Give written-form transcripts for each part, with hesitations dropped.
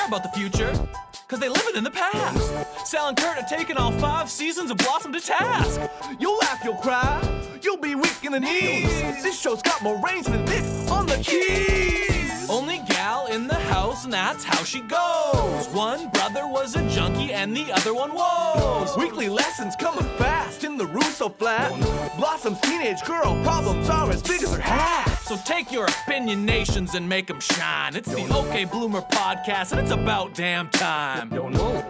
care about the future, cause they live it in the past. Sal and Kurt are taking all 5 seasons of Blossom to task. You'll laugh, you'll cry, you'll be weak in the knees. This show's got more range than Nick on the keys. Only gal in the house, and that's how she goes. One brother was a junkie and the other one was. Weekly lessons coming fast in the Russo flat. Blossom's teenage girl problems are as big as her hat. So take your opinionations and make them shine. It's the OK Bloomer podcast, and it's about damn time. Don't know.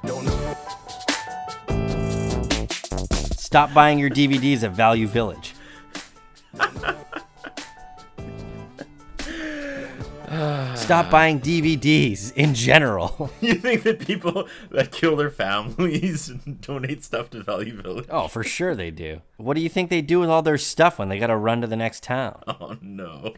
Don't know. Stop buying your DVDs at Value Village. Stop buying DVDs in general. You think that people that kill their families donate stuff to Value Village? Oh, for sure they do. What do you think they do with all their stuff when they got to run to the next town? Oh, no.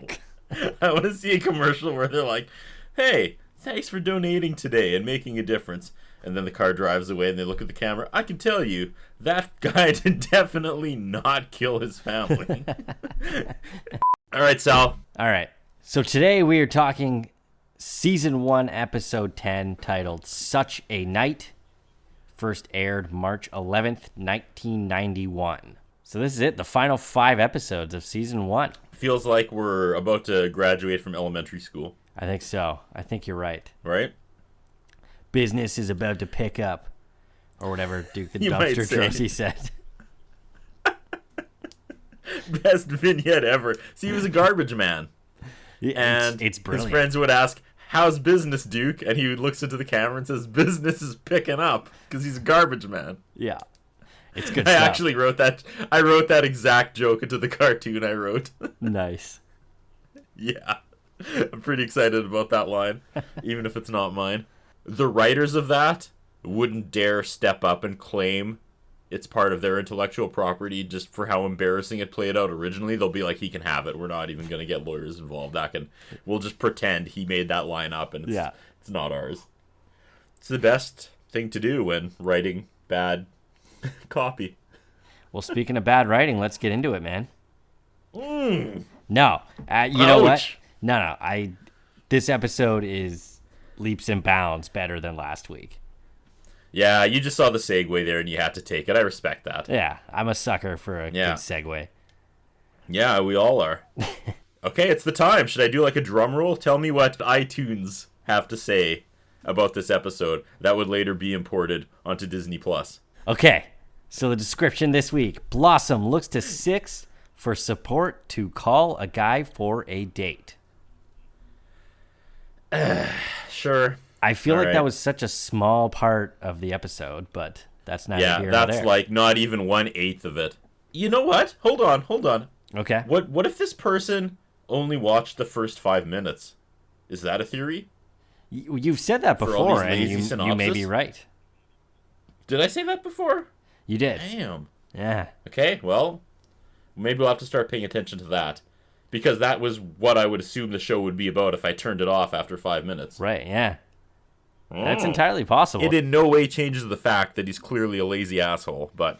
I want to see a commercial where they're like, hey, thanks for donating today and making a difference. And then the car drives away and they look at the camera. I can tell you, that guy did definitely not kill his family. All right, Sal. All right. So today we are talking Season 1, Episode 10, titled Such a Night. First aired March 11th, 1991. So this is it, the final 5 episodes of Season 1. Feels like we're about to graduate from elementary school. I think so. I think you're right. Right? Business is about to pick up. Or whatever Duke the You might Dumpster say. Drosy said. Best vignette ever. See, he was a garbage man. And it's brilliant. His friends would ask, how's business, Duke? And he looks into the camera and says, business is picking up, because he's a garbage man. Yeah. It's good I stuff. actually wrote that. I wrote that exact joke into the cartoon I wrote. Nice. Yeah. I'm pretty excited about that line, even if it's not mine. The writers of that wouldn't dare step up and claim it's part of their intellectual property just for how embarrassing it played out originally. They'll be like, he can have it. We're not even going to get lawyers involved. We'll just pretend he made that line up and it's not ours. It's the best thing to do when writing bad copy. Well, speaking of bad writing, let's get into it, man. No. You know what? No. This episode is leaps and bounds better than last week. Yeah, you just saw the segue there and you had to take it. I respect that. Yeah, I'm a sucker for a good segue. Yeah, we all are. Okay, it's the time. Should I do like a drum roll? Tell me what iTunes have to say about this episode that would later be imported onto Disney+. Okay, so the description this week. Blossom looks to Six for support to call a guy for a date. Sure. I feel like right. that was such a small part of the episode, but that's not here nor that's there. like not even 1/8 of it. You know what? Hold on. Okay. What if this person only watched the first 5 minutes? Is that a theory? You've said that For all before, these and lazy you may be synopsis? right. Did I say that before? You did. Damn. Yeah. Okay, well, maybe we'll have to start paying attention to that. Because that was what I would assume the show would be about if I turned it off after 5 minutes. Right, yeah. That's entirely possible. It in no way changes the fact that he's clearly a lazy asshole, but...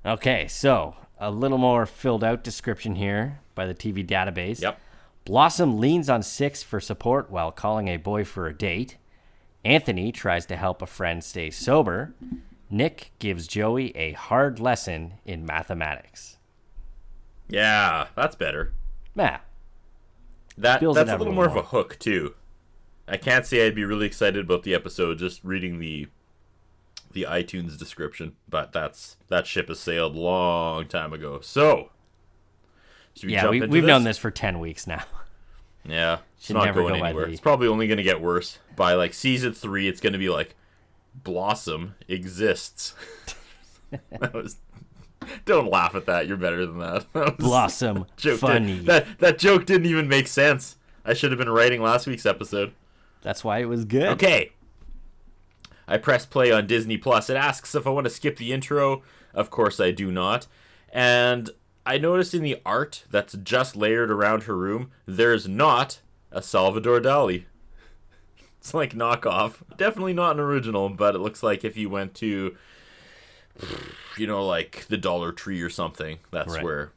Okay, so a little more filled out description here by the TV database. Yep. Blossom leans on Six for support while calling a boy for a date. Anthony tries to help a friend stay sober. Nick gives Joey a hard lesson in mathematics. Yeah, that's better. Yeah. That's Feels a it out a little little more of more. a hook, too. I can't say I'd be really excited about the episode just reading the iTunes description, but that ship has sailed a long time ago. So, should we jump into we've known this for 10 weeks now. Yeah, it's Should not never going go by anywhere. the- It's probably only going to get worse. By like season 3, it's going to be like Blossom exists. Don't laugh at that. You're better than that. That was- Blossom, joke funny. that joke didn't even make sense. I should have been writing last week's episode. That's why it was good. Okay. I press play on Disney Plus. It asks if I want to skip the intro. Of course I do not. And I noticed in the art that's just layered around her room, there's not a Salvador Dali. It's like knockoff. Definitely not an original, but it looks like if you went to, like the Dollar Tree or something, that's Right. where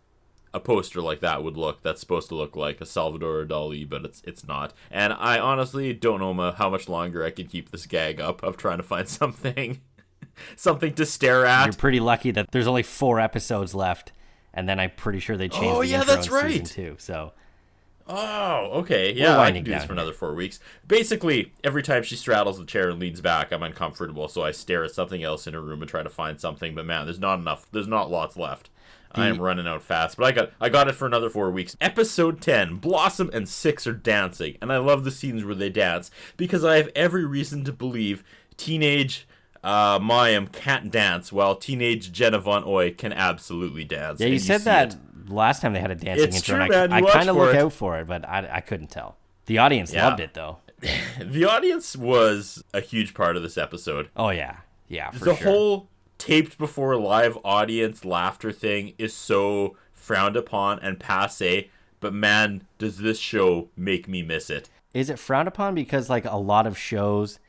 a poster like that would look. That's supposed to look like a Salvador Dali, but it's not. And I honestly don't know how much longer I can keep this gag up of trying to find something to stare at. You're pretty lucky that there's only 4 episodes left, and then I'm pretty sure they changed the intro that's in right. season 2. So. Oh, okay. Yeah, I can do this for here. another 4 weeks. Basically, every time she straddles the chair and leans back, I'm uncomfortable, so I stare at something else in her room and try to find something. But man, there's not enough. There's not lots left. I am running out fast, but I got it for another 4 weeks. Episode 10, Blossom and Six are dancing, and I love the scenes where they dance because I have every reason to believe teenage Mayim can't dance, while teenage Jenna Von Oy can absolutely dance. Yeah, you said that last time they had a dancing It's intro. true, And man. I kind of look it. out for it, but I couldn't tell. The audience loved it, though. The audience was a huge part of this episode. Oh, yeah. Yeah, for The sure. whole taped before live audience laughter thing is so frowned upon and passé, but man, does this show make me miss it. Is it frowned upon because, like, a lot of shows,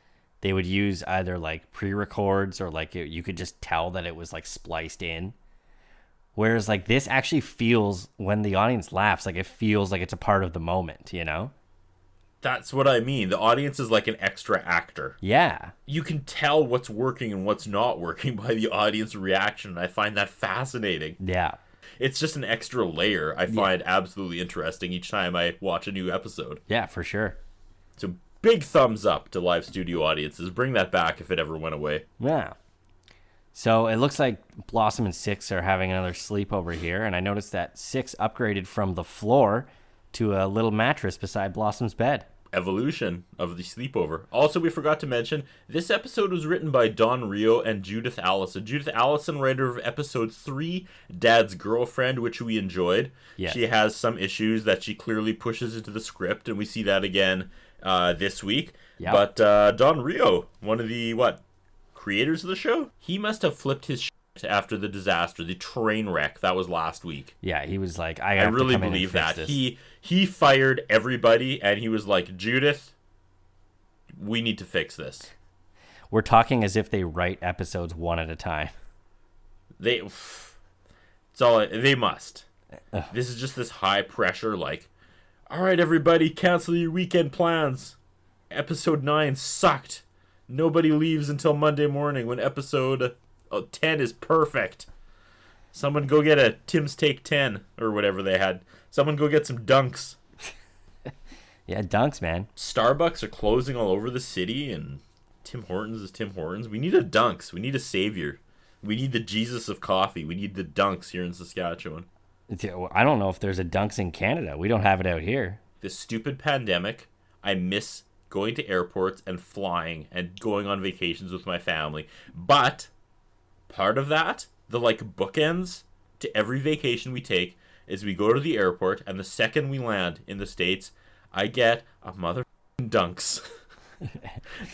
they would use either, like, pre-records or, like, you could just tell that it was, like, spliced in? Whereas, like, this actually feels, when the audience laughs, like, it feels like it's a part of the moment, you know? That's what I mean. The audience is like an extra actor. Yeah. You can tell what's working and what's not working by the audience reaction, and I find that fascinating. Yeah. It's just an extra layer I find absolutely interesting each time I watch a new episode. Yeah, for sure. So big thumbs up to live studio audiences. Bring that back if it ever went away. Yeah. So it looks like Blossom and Six are having another sleepover here, and I noticed that Six upgraded from the floor to a little mattress beside Blossom's bed. Evolution of the sleepover. Also, we forgot to mention, this episode was written by Don Reo and Judith Allison. Judith Allison, writer of episode 3, Dad's Girlfriend, which we enjoyed. Yes. She has some issues that she clearly pushes into the script, and we see that again this week. Yep. But Don Reo, one of the, creators of the show? He must have flipped his shit after the disaster, the train wreck that was last week. Yeah, he was like, I really believe that. He fired everybody, and he was like, Judith, we need to fix this. We're talking as if they write episodes one at a time. They must. This is just this high pressure, like, all right, everybody, cancel your weekend plans. Episode 9 sucked. Nobody leaves until Monday morning when episode 10 is perfect. Someone go get a Tim's Take 10 or whatever they had. Someone go get some dunks. Yeah, dunks, man. Starbucks are closing all over the city, and Tim Hortons is Tim Hortons. We need a dunks. We need a savior. We need the Jesus of coffee. We need the dunks here in Saskatchewan. I don't know if there's a dunks in Canada. We don't have it out here. This stupid pandemic, I miss going to airports and flying and going on vacations with my family. But part of that, the bookends to every vacation we take, is we go to the airport, and the second we land in the States, I get a mother dunks.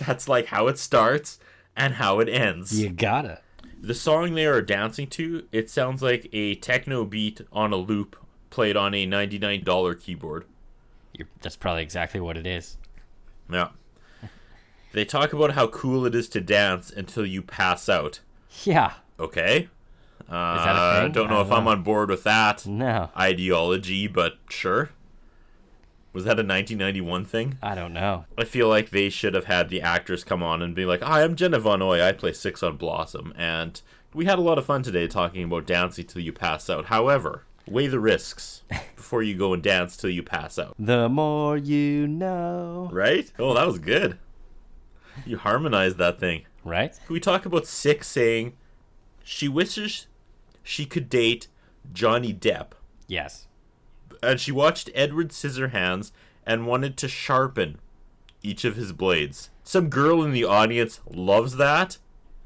That's like how it starts and how it ends. You gotta. The song they are dancing to, it sounds like a techno beat on a loop played on a $99 keyboard. That's probably exactly what it is. Yeah. They talk about how cool it is to dance until you pass out. Yeah. Okay. Is that a thing? Don't know if I'm on board with that No. ideology, but sure. Was that a 1991 thing? I don't know. I feel like they should have had the actors come on and be like, hi, I'm Jenna Von Oy. I play Six on Blossom. And we had a lot of fun today talking about dancing till you pass out. However, weigh the risks before you go and dance till you pass out. The more you know. Right? Oh, that was good. You harmonized that thing. Right? Can we talk about Six saying she wishes she could date Johnny Depp? Yes. And she watched Edward Scissorhands and wanted to sharpen each of his blades. Some girl in the audience loves that,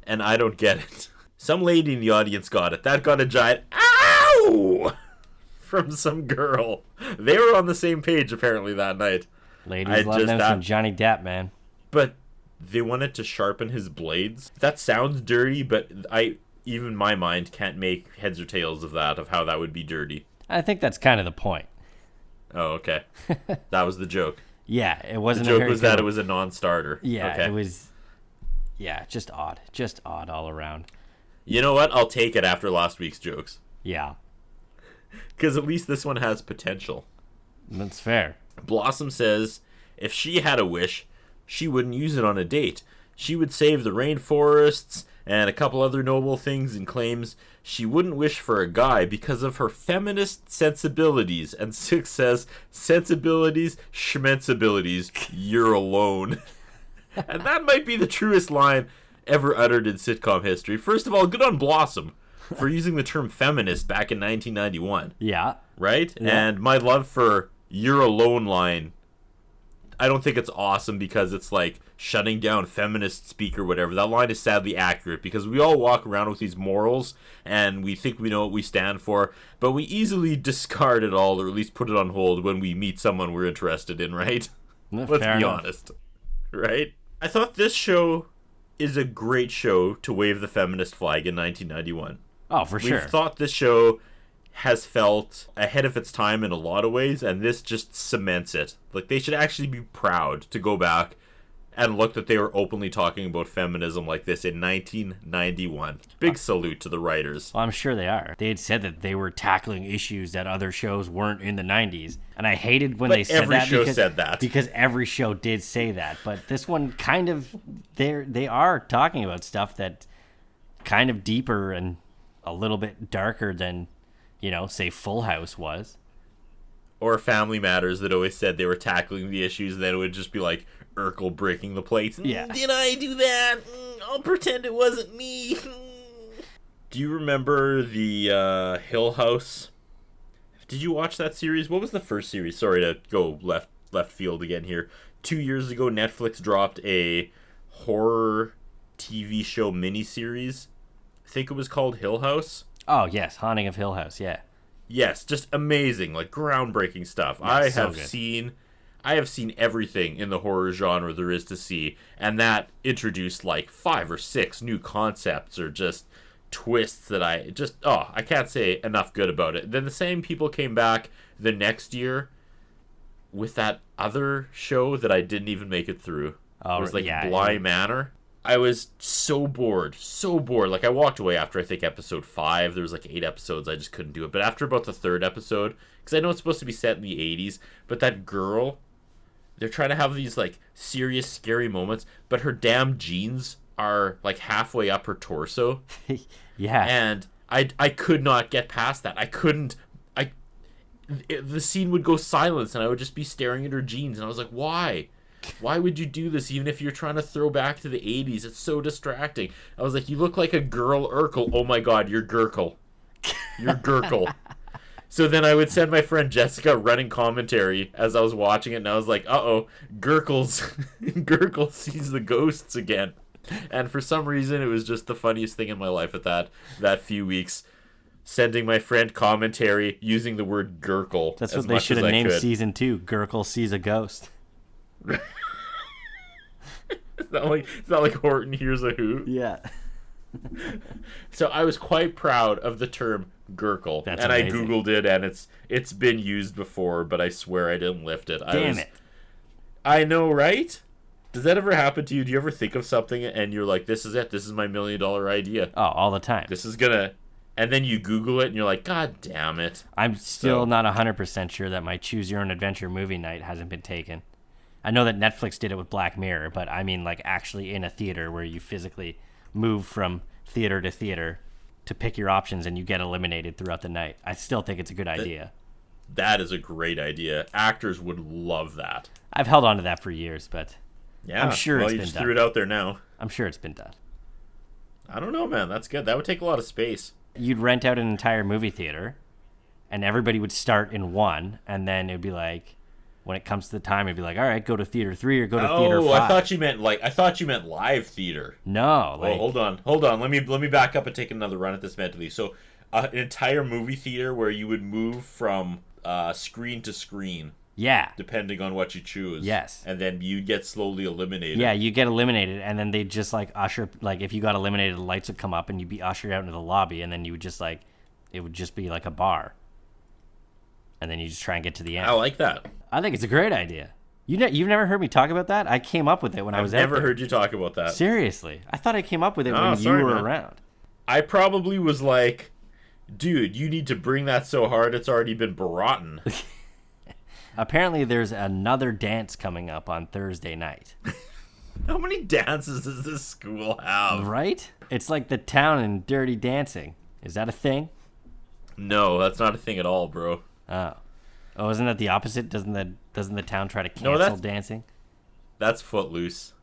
and I don't get it. Some lady in the audience got it. That got a giant ow from some girl. They were on the same page apparently that night. Ladies love them some Johnny Depp, man. But they wanted to sharpen his blades. That sounds dirty, but even my mind can't make heads or tails of that, of how that would be dirty. I think that's kind of the point. Oh, okay. That was the joke. Yeah, it wasn't. The joke was that it was a non-starter. Yeah, okay. it was. Yeah, just odd all around. You know what? I'll take it after last week's jokes. Yeah. Because at least this one has potential. That's fair. Blossom says if she had a wish, she wouldn't use it on a date. She would save the rainforests and a couple other noble things, and claims she wouldn't wish for a guy because of her feminist sensibilities. And Six says, sensibilities, schmensibilities, you're alone. And that might be the truest line ever uttered in sitcom history. First of all, good on Blossom for using the term feminist back in 1991. Yeah. Right? Yeah. And my love for you're alone line, I don't think it's awesome because it's like shutting down feminist speak or whatever. That line is sadly accurate because we all walk around with these morals and we think we know what we stand for, but we easily discard it all or at least put it on hold when we meet someone we're interested in, right? Let's be honest. Right? I thought this show is a great show to wave the feminist flag in 1991. Oh, for sure. We've thought this show has felt ahead of its time in a lot of ways, and this just cements it. Like, they should actually be proud to go back and look that they were openly talking about feminism like this in 1991. Big salute to the writers. Well, I'm sure they are. They had said that they were tackling issues that other shows weren't in the 90s, and I hated when they said every that. show because, said that. Because every show did say that, but this one kind of, they are talking about stuff that kind of deeper and a little bit darker than, you know, say Full House was. Or Family Matters that always said they were tackling the issues, and then it would just be like Urkel breaking the plates. Yeah. Did I do that? I'll pretend it wasn't me. Do you remember the Hill House? Did you watch that series? What was the first series? Sorry to go left field again here. 2 years ago, Netflix dropped a horror TV show miniseries. I think it was called Hill House. Oh, yes. Haunting of Hill House, yeah. Yes, just amazing, like groundbreaking stuff. Yeah, I so have good. seen everything in the horror genre there is to see, and that introduced like 5 or 6 new concepts or just twists that I can't say enough good about it. Then the same people came back the next year with that other show that I didn't even make it through. Oh, it was like yeah, Bly yeah. Manor. I was so bored. Like, I walked away after, I think, episode 5. There was, like, 8 episodes. I just couldn't do it. But after about the 3rd episode, because I know it's supposed to be set in the 80s, but that girl, they're trying to have these, like, serious, scary moments, but her damn jeans are, like, halfway up her torso. Yeah. And I could not get past that. The scene would go silence, and I would just be staring at her jeans, and I was like, why? Why would you do this even if you're trying to throw back to the 80s? It's so distracting. I was like, you look like a girl Urkel. Oh my god, you're Gurkel. You're Gurkel. So then I would send my friend Jessica running commentary as I was watching it, and I was like, uh-oh, Gurkel sees the ghosts again. And for some reason, it was just the funniest thing in my life at that few weeks. Sending my friend commentary using the word Gurkel. That's as what they much should as have I named could. season 2. Gurkel sees a ghost. It's not like Horton hears a hoot. Yeah. So I was quite proud of the term Gurkel. That's and amazing. I Googled it, and it's been used before, but I swear I didn't lift it. Damn it. I know, right? Does that ever happen to you? Do you ever think of something and you're like, this is it. This is my $1 million idea. Oh, all the time. This is gonna... And then you Google it, and you're like, God damn it. I'm still not 100% sure that my Choose Your Own Adventure movie night hasn't been taken. I know that Netflix did it with Black Mirror, but I mean like actually in a theater where you physically move from theater to theater to pick your options and you get eliminated throughout the night. I still think it's a good idea. That is a great idea. Actors would love that. I've held on to that for years, but Yeah, I'm sure well, it's you been just done. threw it out there now. I'm sure it's been done. I don't know, man. That's good. That would take a lot of space. You'd rent out an entire movie theater and everybody would start in one, and then it'd be like, when it comes to the time, it'd be like, all right, go to theater 3 or go to theater 5. I thought you meant live theater. No, like, Hold on. Let me back up and take another run at this mentally. So, an entire movie theater where you would move from screen to screen, yeah. depending on what you choose. Yes. And then you get slowly eliminated. Yeah, you get eliminated, and then they just like usher, like if you got eliminated, the lights would come up, and you'd be ushered out into the lobby, and then you would just like, it would just be like a bar, and then you just try and get to the end. I like that. I think it's a great idea. You've never heard me talk about that? I came up with it when I was out I've never there. heard you talk about that. Seriously, I thought I came up with it Oh, when sorry, you were man. around. I probably was like Dude, you need to bring that so hard it's already been rotten. Apparently, there's another dance coming up on Thursday night. How many dances does this school have? Right? It's like the town in Dirty Dancing. Is that a thing? No, that's not a thing at all, bro. Oh, isn't that the opposite? Doesn't the town try to cancel dancing? That's Footloose.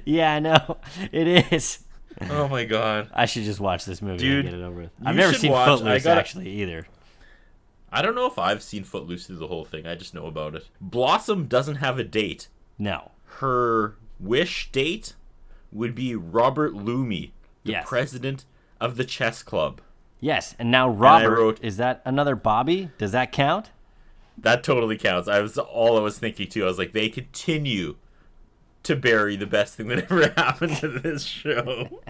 Yeah, I know. It is. Oh my god. I should just watch this movie Dude, and get it over with. I've never seen Footloose actually either. I don't know if I've seen Footloose through the whole thing. I just know about it. Blossom doesn't have a date. No. Her wish date would be Robert Loomy, the president of the chess club. Yes, and now Robert, is that another Bobby? Does that count? That totally counts. All I was thinking too. I was like, they continue to bury the best thing that ever happened to this show.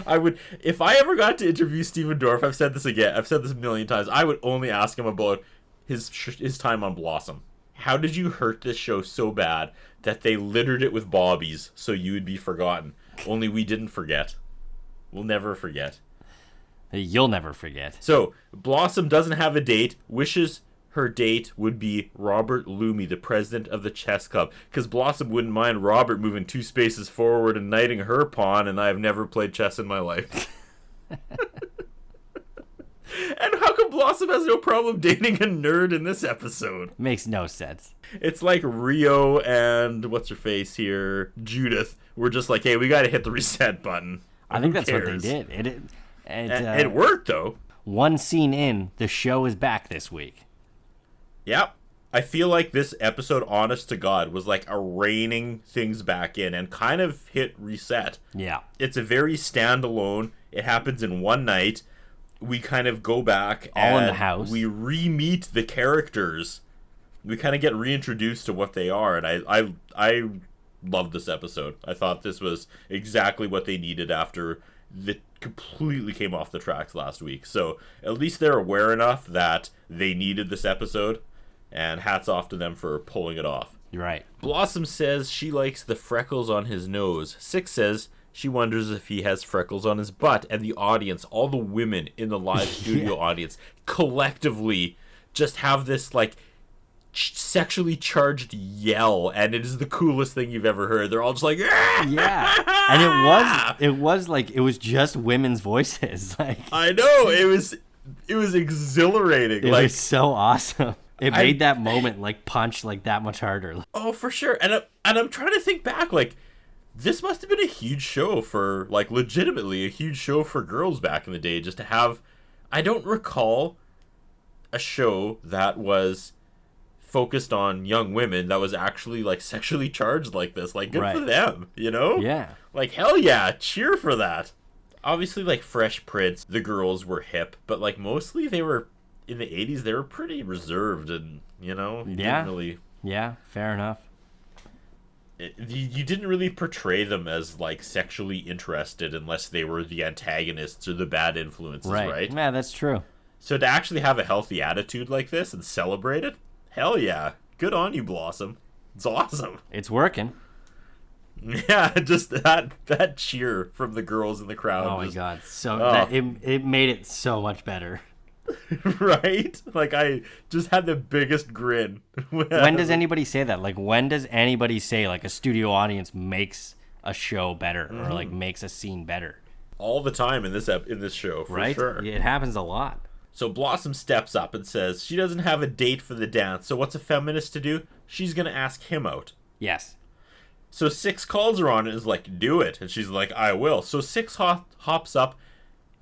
I would, if I ever got to interview Steven Dorff, I've said this a million times, I would only ask him about his time on Blossom. How did you hurt this show so bad that they littered it with bobbies so you would be forgotten? Only we didn't forget. We'll never forget. You'll never forget. So, Blossom doesn't have a date, wishes her date would be Robert Loomy, the president of the chess club. Because Blossom wouldn't mind Robert moving 2 spaces forward and knighting her pawn, and I have never played chess in my life. And how come Blossom has no problem dating a nerd in this episode? Makes no sense. It's like Reo and, what's her face here, Judith. We're just like, hey, we got to hit the reset button. I think that's what they did. It worked, though. One scene in, the show is back this week. Yep. I feel like this episode, honest to God, was like a reining things back in and kind of hit reset. Yeah. It's a very standalone. It happens in one night. We kind of go back all in the house. We re-meet the characters. We kind of get reintroduced to what they are, and I loved this episode. I thought this was exactly what they needed after the completely came off the tracks last week. So at least they're aware enough that they needed this episode, and hats off to them for pulling it off. You're right. Blossom says she likes the freckles on his nose. Six says she wonders if he has freckles on his butt, and the audience, all the women in the live studio audience, collectively just have this like sexually charged yell, and it is the coolest thing you've ever heard. They're all just like, ah! Yeah, and it was just women's voices. Like, I know, it was exhilarating. It was so awesome. It made that moment like punch like that much harder. Oh, for sure. And I'm trying to think back, like, this must have been a huge show for, like, legitimately a huge show for girls back in the day, just to have, I don't recall a show that was focused on young women that was actually, like, sexually charged like this. Like, good for them, you know? Yeah. Like, hell yeah, cheer for that. Obviously, like, Fresh Prince, the girls were hip, but, like, mostly they were, in the 80s, they were pretty reserved and, you know? Didn't really... Yeah, fair enough. You didn't really portray them as, like, sexually interested unless they were the antagonists or the bad influences, right? Yeah, that's true. So to actually have a healthy attitude like this and celebrate it, hell yeah. Good on you, Blossom. It's awesome. It's working. Yeah, just that cheer from the girls in the crowd. Oh, my God. So it made it so much better. Right? Like, I just had the biggest grin. When does anybody say that? Like, when does anybody say, like, a studio audience makes a show better or, like, makes a scene better? All the time in this show, for right? Sure. It happens a lot. So Blossom steps up and says she doesn't have a date for the dance, so what's a feminist to do? She's going to ask him out. Yes. So Six calls her on it and is like, do it. And she's like, I will. So Six hops up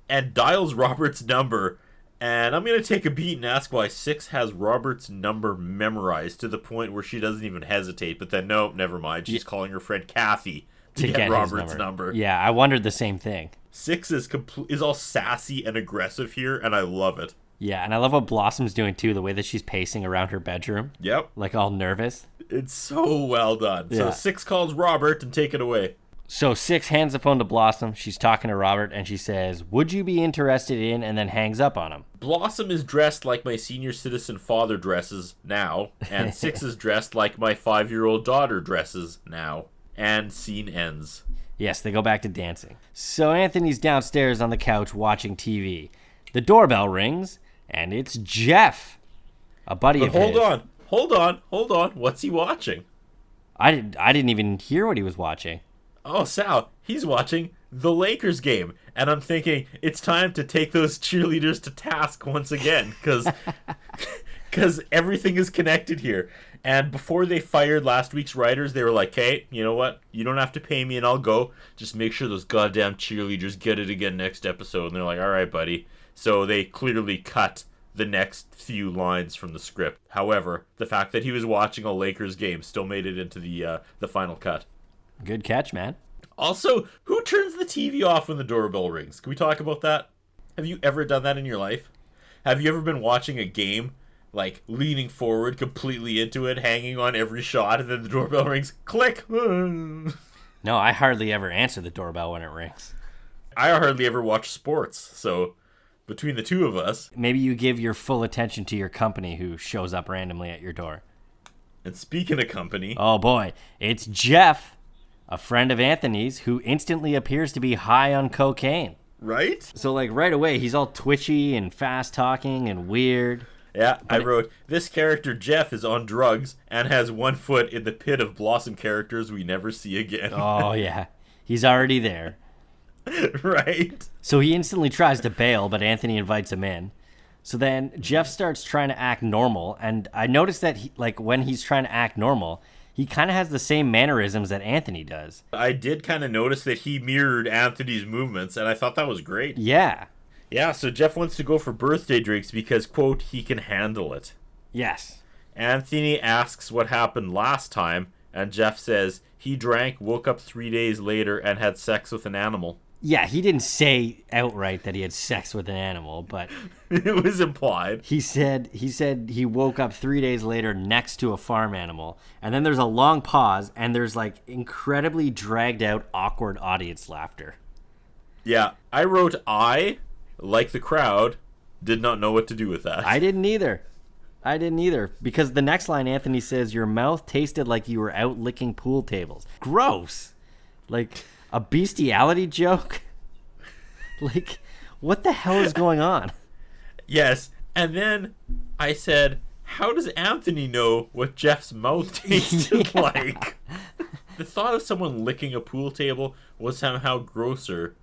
and dials Robert's number. And I'm going to take a beat and ask why Six has Robert's number memorized to the point where she doesn't even hesitate. But then, no, never mind. She's calling her friend Kathy to get Robert's number. Yeah, I wondered the same thing. Six is all sassy and aggressive here, and I love it. Yeah, and I love what Blossom's doing, too, the way that she's pacing around her bedroom. Yep. Like, all nervous. It's so well done. Yeah. So Six calls Robert and take it away. So Six hands the phone to Blossom. She's talking to Robert, and she says, would you be interested in, and then hangs up on him. Blossom is dressed like my senior citizen father dresses now, and Six is dressed like my 5-year-old daughter dresses now. And scene ends. Yes, they go back to dancing. So Anthony's downstairs on the couch watching TV. The doorbell rings, and it's Jeff, a buddy of his. Hold on. What's he watching? I didn't even hear what he was watching. Oh, Sal, he's watching the Lakers game. And I'm thinking, it's time to take those cheerleaders to task once again, because everything is connected here. And before they fired last week's writers, they were like, hey, you know what? You don't have to pay me and I'll go. Just make sure those goddamn cheerleaders get it again next episode. And they're like, all right, buddy. So they clearly cut the next few lines from the script. However, the fact that he was watching a Lakers game still made it into the final cut. Good catch, man. Also, who turns the TV off when the doorbell rings? Can we talk about that? Have you ever done that in your life? Have you ever been watching a game, like, leaning forward completely into it, hanging on every shot, and then the doorbell rings? Click! No, I hardly ever answer the doorbell when it rings. I hardly ever watch sports, so between the two of us... Maybe you give your full attention to your company who shows up randomly at your door. And speaking of company... Oh boy, it's Jeff, a friend of Anthony's, who instantly appears to be high on cocaine. Right? So, like, right away, he's all twitchy and fast-talking and weird. Yeah, I wrote, this character Jeff is on drugs and has one foot in the pit of Blossom characters we never see again. Oh, yeah. He's already there. Right? So he instantly tries to bail, but Anthony invites him in. So then Jeff starts trying to act normal, and I noticed that, when he's trying to act normal, he kind of has the same mannerisms that Anthony does. I did kind of notice that he mirrored Anthony's movements, and I thought that was great. Yeah. Yeah, so Jeff wants to go for birthday drinks because, quote, he can handle it. Yes. Anthony asks what happened last time, and Jeff says he drank, woke up 3 days later, and had sex with an animal. Yeah, he didn't say outright that he had sex with an animal, but... It was implied. He said he woke up 3 days later next to a farm animal, and then there's a long pause, and there's, like, incredibly dragged out, awkward audience laughter. Yeah, I wrote like the crowd, did not know what to do with that. I didn't either. Because the next line, Anthony says, your mouth tasted like you were out licking pool tables. Gross. Like, a bestiality joke? Like, what the hell is going on? Yes, and then I said, how does Anthony know what Jeff's mouth tasted like? The thought of someone licking a pool table was somehow grosser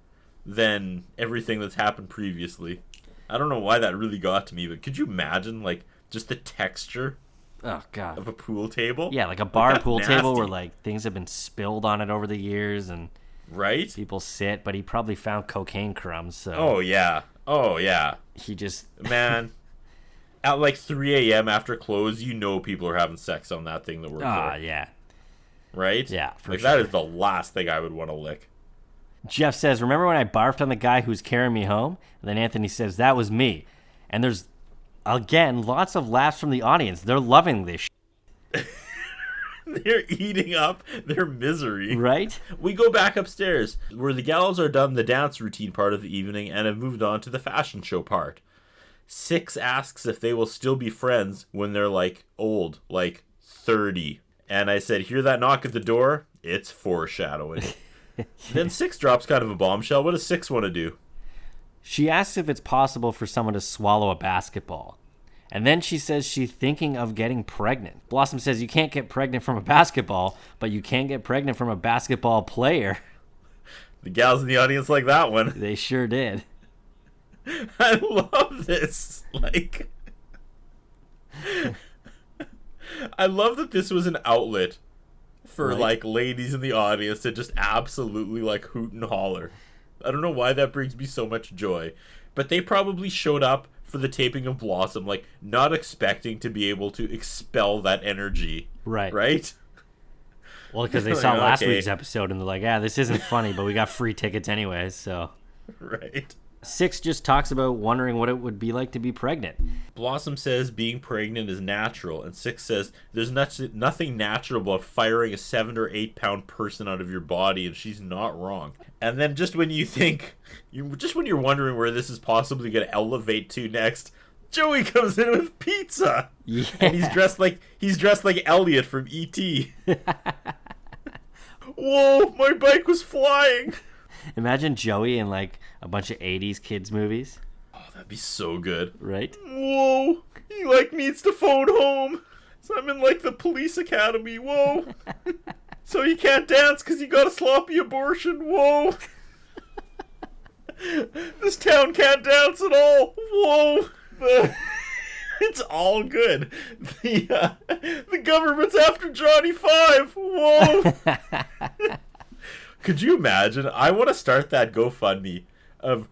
than everything that's happened previously. I don't know why that really got to me, but could you imagine, like, just the texture Oh, God. of a pool table? Yeah, like a bar pool nasty. table where, like, things have been spilled on it over the years and Right? people sit, but he probably found cocaine crumbs, so... Oh, yeah. He just... Man, at like 3 a.m. after close, you know people are having sex on that thing that we're there. Yeah. Right? Yeah, for like, sure. that is the last thing I would want to lick. Jeff says, remember when I barfed on the guy who's carrying me home? And then Anthony says, that was me. And there's, again, lots of laughs from the audience. They're loving this They're eating up their misery. right? We go back upstairs, where the gals are done the dance routine part of the evening and have moved on to the fashion show part. Six asks if they will still be friends when they're, like, old, like 30. And I said, hear that knock at the door? It's foreshadowing. Then Six drops kind of a bombshell. What does Six want to do? She asks if it's possible for someone to swallow a basketball. And then she says she's thinking of getting pregnant. Blossom says you can't get pregnant from a basketball, but you can get pregnant from a basketball player. The gals in the audience like that one. They sure did. I love this. Like, I love that this was an outlet for, Right. like, ladies in the audience to just absolutely, like, hoot and holler. I don't know why that brings me so much joy. But they probably showed up for the taping of Blossom, like, not expecting to be able to expel that energy. Right. Right? Well, because they saw last Okay. week's episode and they're like, this isn't funny, but we got free tickets anyways, so... Right. Six just talks about wondering what it would be like to be pregnant. Blossom says being pregnant is natural, and Six says there's nothing natural about firing a 7 or 8 pound person out of your body, and she's not wrong. And then just when you think, when you're wondering where this is possibly going to elevate to next, Joey comes in with pizza, Yeah. and he's dressed like Elliot from E.T. Whoa, my bike was flying. Imagine Joey in like a bunch of 80s kids movies. Oh, that'd be so good. Right? Whoa, he like needs to phone home. So I'm in like the police academy. Whoa. So he can't dance because he got a sloppy abortion. Whoa. This town can't dance at all. Whoa. It's all good. The government's after Johnny Five. Whoa. Could you imagine? I want to start that GoFundMe of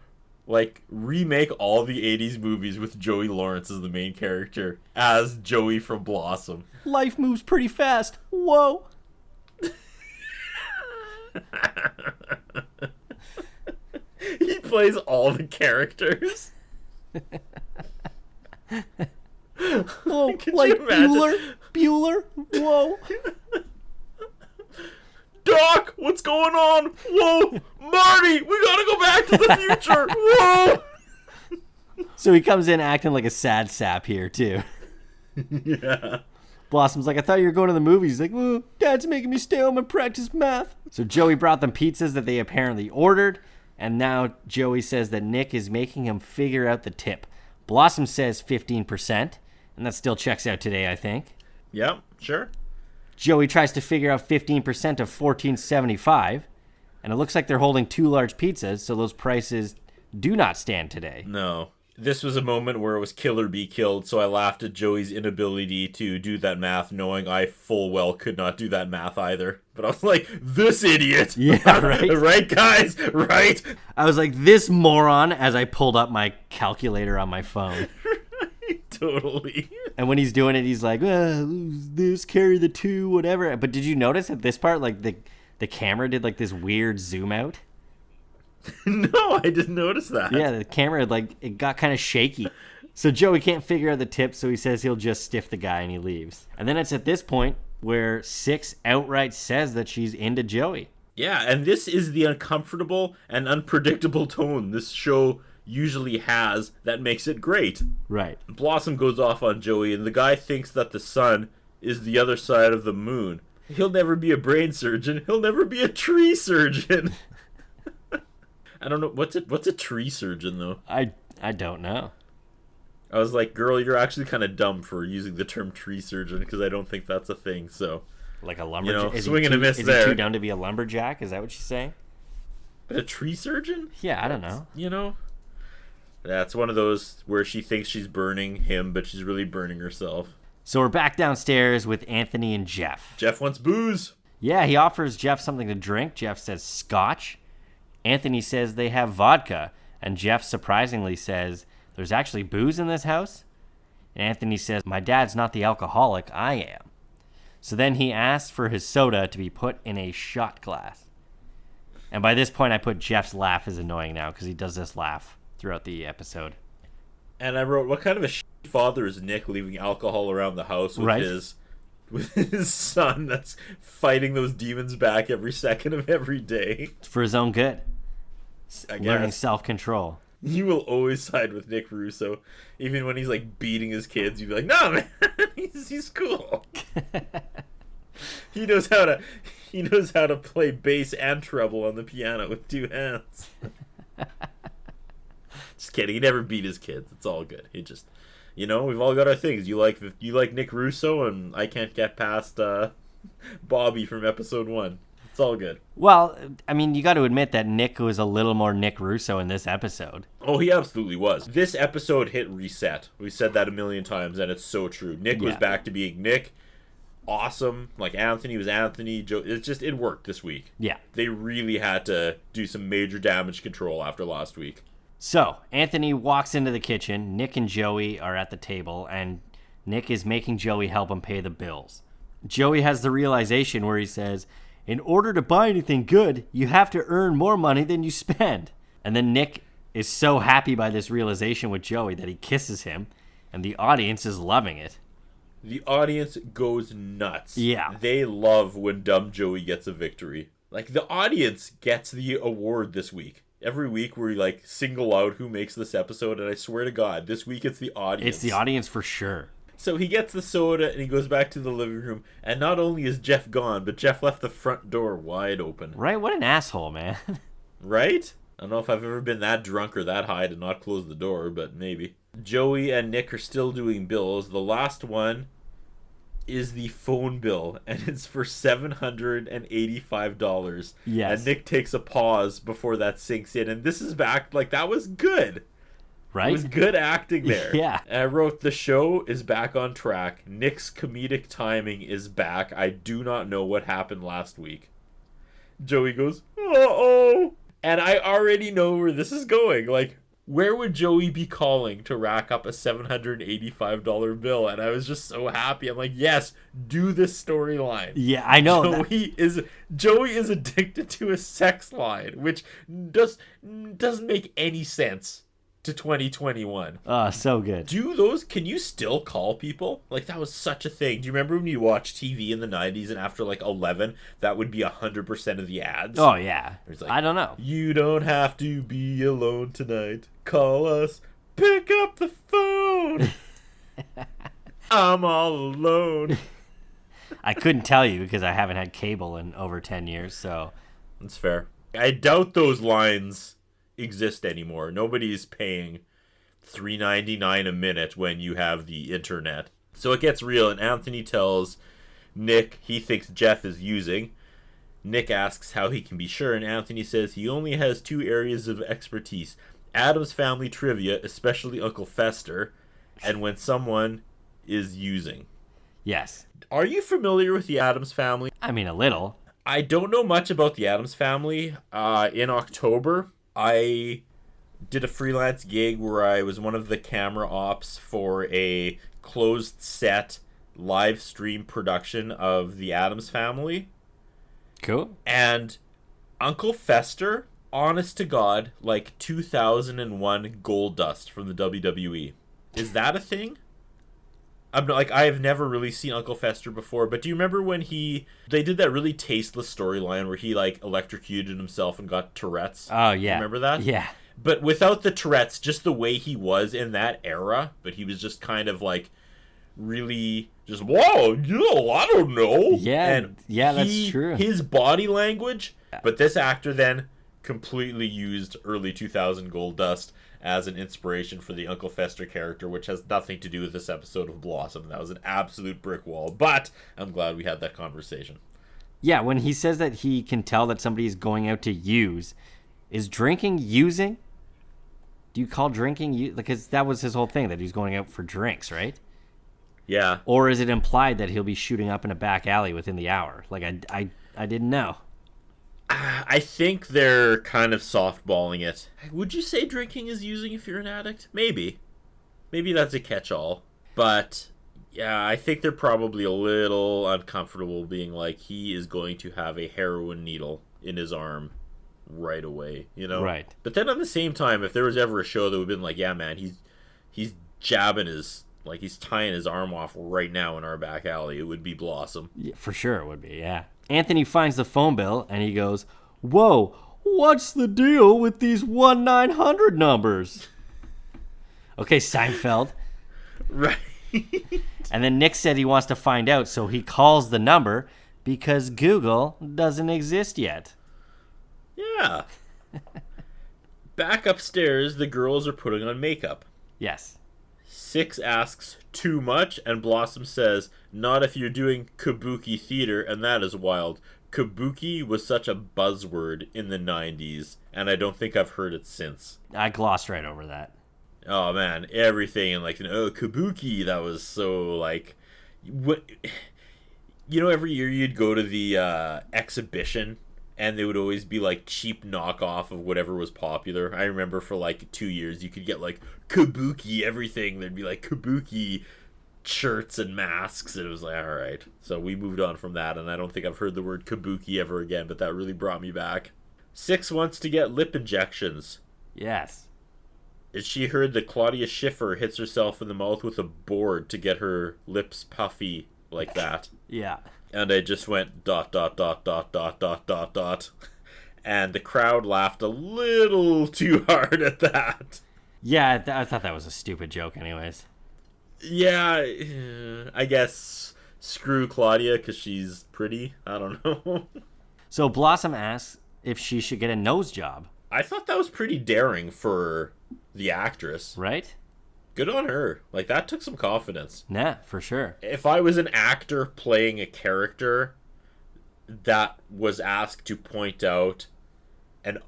like remake all the 80s movies with Joey Lawrence as the main character as Joey from Blossom. Life moves pretty fast. Whoa. He plays all the characters. Whoa, Could like you imagine? Bueller. Whoa. Doc, what's going on? Whoa, Marty, we gotta go back to the future. Whoa. So he comes in acting like a sad sap here too. Yeah. Blossom's like, I thought you were going to the movies. He's like, well, Dad's making me stay home and practice math. So Joey brought them pizzas that they apparently ordered, and now Joey says that Nick is making him figure out the tip. Blossom says 15%, and that still checks out today, I think. Yep, sure. Joey tries to figure out 15% of $14.75, and it looks like they're holding 2 large pizzas, so those prices do not stand today. No. This was a moment where it was kill or be killed, so I laughed at Joey's inability to do that math, knowing I full well could not do that math either. But I was like, this idiot! Yeah, right? Right, guys? Right? I was like, this moron, as I pulled up my calculator on my phone. Totally. And when he's doing it, he's like, lose this, carry the 2, whatever. But did you notice at this part, like, the camera did, like, this weird zoom out? No, I didn't notice that. Yeah, the camera, like, it got kind of shaky. So Joey can't figure out the tip, so he says he'll just stiff the guy, and he leaves. And then it's at this point where Six outright says that she's into Joey. Yeah, and this is the uncomfortable and unpredictable tone this show usually has that makes it great. Right. Blossom goes off on Joey, and the guy thinks that the sun is the other side of the moon. He'll never be a brain surgeon. He'll never be a tree surgeon. I don't know. What's a tree surgeon, though? I don't know. I was like, girl, you're actually kind of dumb for using the term tree surgeon, because I don't think that's a thing, so. Like a lumberjack? You know, swing and a miss there. Is he too dumb to be a lumberjack? Is that what she's saying? But a tree surgeon? Yeah, I don't know. You know? That's one of those where she thinks she's burning him, but she's really burning herself. So we're back downstairs with Anthony and Jeff. Jeff wants booze. Yeah, he offers Jeff something to drink. Jeff says scotch. Anthony says they have vodka. And Jeff surprisingly says, there's actually booze in this house? And Anthony says, my dad's not the alcoholic, I am. So then he asks for his soda to be put in a shot glass. And by this point, I put Jeff's laugh as annoying now, because he does this laugh throughout the episode. And I wrote, what kind of a father is Nick leaving alcohol around the house with his son that's fighting those demons back every second of every day? It's for his own good. I guess. Learning self-control. You will always side with Nick Russo. Even when he's like beating his kids, you'd be like, no, man, he's cool. He knows how to play bass and treble on the piano with 2 hands. Just kidding. He never beat his kids. It's all good. He just, we've all got our things. You like Nick Russo, and I can't get past Bobby from episode 1. It's all good. Well, I mean, you got to admit that Nick was a little more Nick Russo in this episode. Oh, he absolutely was. This episode hit reset. We said that a million times, and it's so true. Nick was back to being Nick. Awesome. Like Anthony was Anthony. Joe. It worked this week. Yeah. They really had to do some major damage control after last week. So, Anthony walks into the kitchen. Nick and Joey are at the table, and Nick is making Joey help him pay the bills. Joey has the realization where he says, in order to buy anything good, you have to earn more money than you spend. And then Nick is so happy by this realization with Joey that he kisses him, and the audience is loving it. The audience goes nuts. Yeah. They love when dumb Joey gets a victory. Like, the audience gets the award this week. Every week we single out who makes this episode, and I swear to God, this week it's the audience. It's the audience for sure. So he gets the soda and he goes back to the living room, and not only is Jeff gone, but Jeff left the front door wide open. Right? What an asshole, man. Right? I don't know if I've ever been that drunk or that high to not close the door, but maybe. Joey and Nick are still doing bills. The last one is the phone bill, and it's for $785. Yes. And Nick takes a pause before that sinks in, and this is back, like, that was good. Right? It was good acting there. Yeah. And I wrote, the show is back on track. Nick's comedic timing is back. I do not know what happened last week. Joey goes, uh-oh. And I already know where this is going. Like, where would Joey be calling to rack up a $785 bill? And I was just so happy. I'm like, yes, do this storyline. Yeah, I know. Joey is addicted to a sex line, which doesn't make any sense to 2021. Oh, so good. Can you still call people? Like, that was such a thing. Do you remember when you watched TV in the 90s and after like 11, that would be 100% of the ads? Oh, yeah. Like, I don't know. You don't have to be alone tonight. Call us. Pick up the phone. I'm all alone. I couldn't tell you because I haven't had cable in over 10 years, so. That's fair. I doubt those lines exist anymore. Nobody's paying $3.99 a minute when you have the internet. So it gets real, and Anthony tells Nick he thinks Jeff is using. Nick asks how he can be sure, and Anthony says he only has 2 areas of expertise: Addams Family trivia, especially Uncle Fester, and when someone is using. Yes. Are you familiar with the Addams Family? I mean, a little. I don't know much about the Addams Family. In October, I did a freelance gig where I was one of the camera ops for a closed set live stream production of the Addams Family. Cool. And Uncle Fester, honest to God, like 2001 gold dust from the WWE. Is that a thing? I'm not, like, I have never really seen Uncle Fester before, but do you remember when they did that really tasteless storyline where he like electrocuted himself and got Tourette's? Oh, yeah. Remember that? Yeah. But without the Tourette's, just the way he was in that era, but he was just kind of like really just, whoa, I don't know. Yeah, and that's true. His body language, but this actor then completely used early 2000 gold dust as an inspiration for the Uncle Fester character, which has nothing to do with this episode of Blossom. That was an absolute brick wall, but I'm glad we had that conversation. Yeah, when he says that he can tell that somebody's going out to use, is drinking using? Do you call drinking because that was his whole thing, that he's going out for drinks, right? Yeah. Or is it implied that he'll be shooting up in a back alley within the hour? Like, I didn't know. I think they're kind of softballing it. Would you say drinking is using if you're an addict? Maybe. Maybe that's a catch-all. But, yeah, I think they're probably a little uncomfortable being like, he is going to have a heroin needle in his arm right away, you know? Right. But then at the same time, if there was ever a show that would have been like, yeah, man, he's jabbing he's tying his arm off right now in our back alley, it would be Blossom. Yeah, for sure it would be, yeah. Anthony finds the phone bill, and he goes, whoa, what's the deal with these 1-900 numbers? Okay, Seinfeld. Right. And then Nick said he wants to find out, so he calls the number because Google doesn't exist yet. Yeah. Back upstairs, the girls are putting on makeup. Yes. Six asks, too much? And Blossom says, not if you're doing kabuki theater, and that is wild. Kabuki was such a buzzword in the 90s, and I don't think I've heard it since. I glossed right over that. Oh, man, everything, like, kabuki, that was so, like... What, you know, every year you'd go to the exhibition, and they would always be, like, cheap knockoff of whatever was popular. I remember for, like, 2 years, you could get, like, kabuki everything. There'd be, like, kabuki shirts and masks. And it was like, all right. So we moved on from that, and I don't think I've heard the word kabuki ever again, but that really brought me back. Six wants to get lip injections. Yes. She heard that Claudia Schiffer hits herself in the mouth with a board to get her lips puffy like that. Yeah. And I just went ... And the crowd laughed a little too hard at that. Yeah, I thought that was a stupid joke anyways. Yeah, I guess screw Claudia because she's pretty. I don't know. So Blossom asks if she should get a nose job. I thought that was pretty daring for the actress. Right? Good on her. Like, that took some confidence. Nah, for sure. If I was an actor playing a character that was asked to point out an...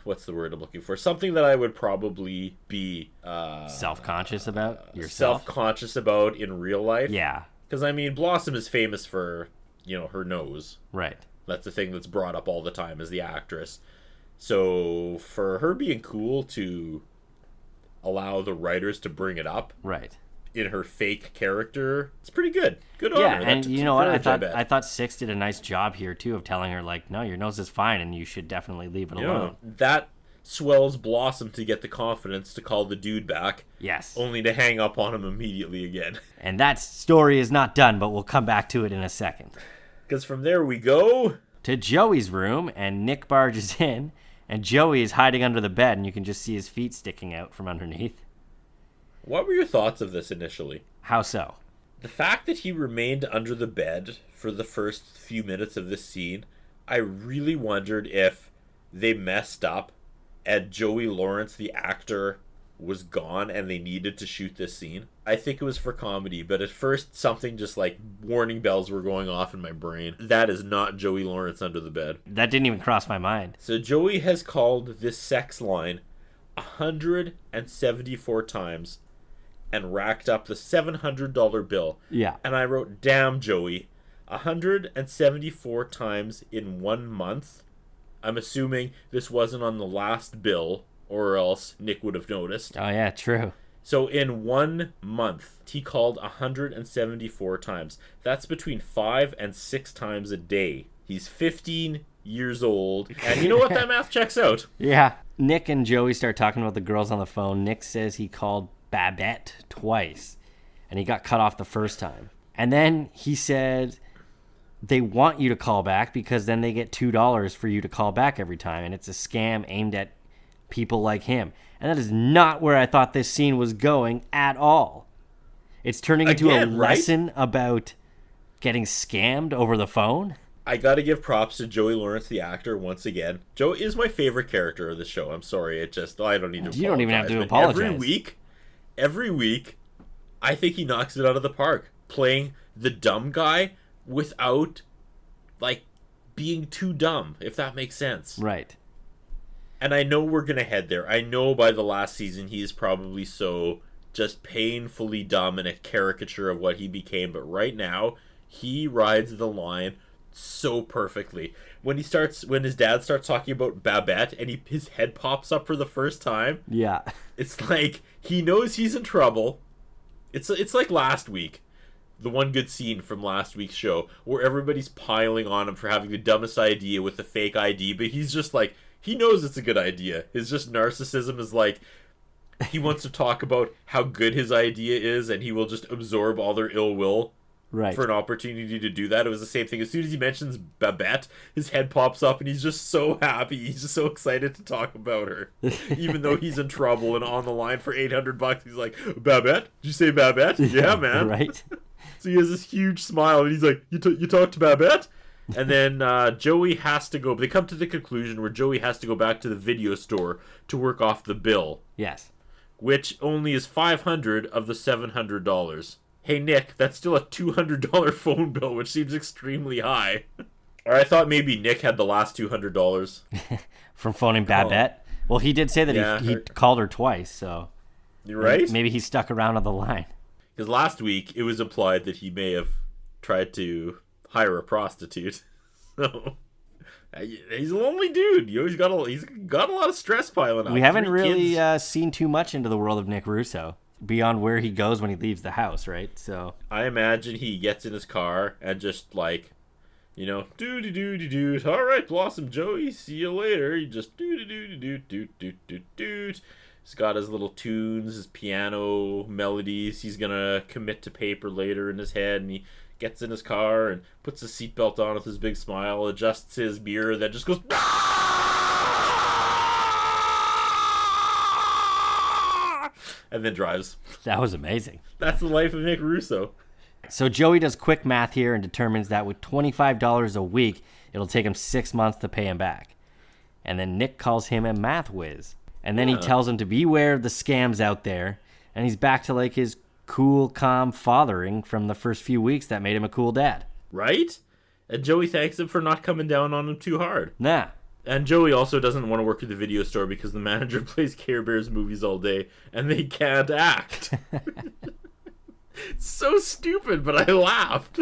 What's the word I'm looking for? Something that I would probably be... Self-conscious about yourself? Self-conscious about in real life. Yeah. Because, I mean, Blossom is famous for, her nose. Right. That's the thing that's brought up all the time as the actress. So, for her being cool to allow the writers to bring it up... Right. In her fake character, it's pretty good. Good on her. Yeah, and you know what? I bet. thought Six did a nice job here too of telling her like, no, your nose is fine, and you should definitely leave it alone. That swells Blossom to get the confidence to call the dude back. Yes. Only to hang up on him immediately again. And that story is not done, but we'll come back to it in a second. Because from there we go to Joey's room, and Nick barges in, and Joey is hiding under the bed, and you can just see his feet sticking out from underneath. What were your thoughts of this initially? How so? The fact that he remained under the bed for the first few minutes of this scene, I really wondered if they messed up and Joey Lawrence, the actor, was gone and they needed to shoot this scene. I think it was for comedy, but at first something just like warning bells were going off in my brain. That is not Joey Lawrence under the bed. That didn't even cross my mind. So Joey has called this sex line 174 times and racked up the $700 bill. Yeah. And I wrote, damn, Joey, 174 times in 1 month. I'm assuming this wasn't on the last bill, or else Nick would have noticed. Oh, yeah, true. So in 1 month, he called 174 times. That's between 5 and 6 times a day. He's 15 years old. And you know what? That math checks out. Yeah. Nick and Joey start talking about the girls on the phone. Nick says he called Babette twice, and he got cut off the first time. And then he said they want you to call back because then they get $2 for you to call back every time, and it's a scam aimed at people like him. And that is not where I thought this scene was going at all. It's turning into a lesson about getting scammed over the phone. I gotta give props to Joey Lawrence, the actor, once again. Joe is my favorite character of the show. I'm sorry, I don't need to apologize. You don't even have to apologize. Every week, I think he knocks it out of the park. Playing the dumb guy without, like, being too dumb, if that makes sense. Right. And I know we're gonna head there. I know by the last season he's probably so just painfully dumb and a caricature of what he became. But right now, he rides the line so perfectly. When his dad starts talking about Babette and his head pops up for the first time. Yeah. It's like he knows he's in trouble. It's like last week. The one good scene from last week's show where everybody's piling on him for having the dumbest idea with the fake ID, but he's just like, he knows it's a good idea. His just narcissism is like, he wants to talk about how good his idea is and he will just absorb all their ill will. Right. For an opportunity to do that. It was the same thing. As soon as he mentions Babette, his head pops up and he's just so happy. He's just so excited to talk about her. Even though he's in trouble and on the line for $800, he's like, Babette? Did you say Babette? Yeah, man. Right. So he has this huge smile and he's like, you talked to Babette? And then Joey has to go. They come to the conclusion where Joey has to go back to the video store to work off the bill. Yes. Which only is $500 of the $700. Hey, Nick, that's still a $200 phone bill, which seems extremely high. Or I thought maybe Nick had the last $200. From phoning Babette? Oh. Well, he did say that he called her twice, so... You're right? Maybe he stuck around on the line. Because last week, it was implied that he may have tried to hire a prostitute. So... He's a lonely dude. He's got a lot of stress piling up. We haven't really seen too much into the world of Nick Russo. Beyond where he goes when he leaves the house, right? So I imagine he gets in his car and just like, doo-doo-doo-doo-doo. All right, Blossom Joey, see you later. He just doo-doo-doo-doo-doo-doo-doo. He's got his little tunes, his piano melodies. He's gonna commit to paper later in his head, and he gets in his car and puts his seatbelt on with his big smile, adjusts his mirror, then just goes. and then drives. That was amazing. That's the life of Nick Russo. So Joey does quick math here and determines that with $25 a week, it'll take him 6 months to pay him back. And then Nick calls him a math whiz. And then he tells him to beware of the scams out there. And he's back to like his cool, calm fathering from the first few weeks that made him a cool dad. Right? And Joey thanks him for not coming down on him too hard. Nah. And Joey also doesn't want to work at the video store because the manager plays Care Bears movies all day and they can't act. It's so stupid, but I laughed.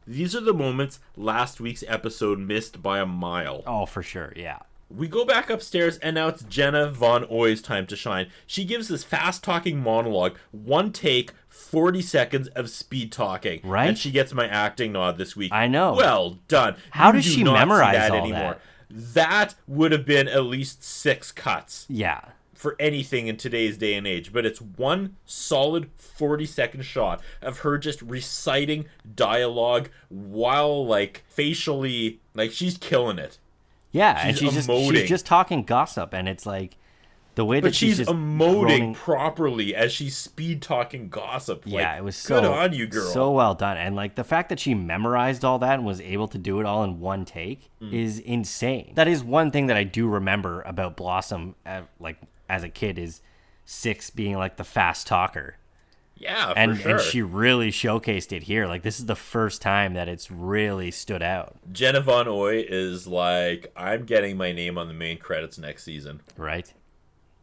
These are the moments last week's episode missed by a mile. Oh, for sure, yeah. We go back upstairs, and now it's Jenna Von Oy's time to shine. She gives this fast-talking monologue, one take, 40 seconds of speed talking. Right? And she gets my acting nod this week. I know. Well done. How You does do she not see memorize all anymore. that? That would have been at least 6 cuts. Yeah. For anything in today's day and age, but it's one solid 40-second shot of her just reciting dialogue while like facially, like she's killing it. Yeah, and She's she's emoting. just talking gossip, and it's like the way that But she's just emoting groaning- properly as she's speed talking gossip. Yeah, like, it was so good on you, girl. so well done, and like the fact that she memorized all that and was able to do it all in one take is insane. That is one thing that I do remember about Blossom, like as a kid, is Six being like the fast talker. Yeah, And for sure. and she really showcased it here. Like this is the first time that it's really stood out. Jenna Von Oy is like, I'm getting my name on the main credits next season. Right?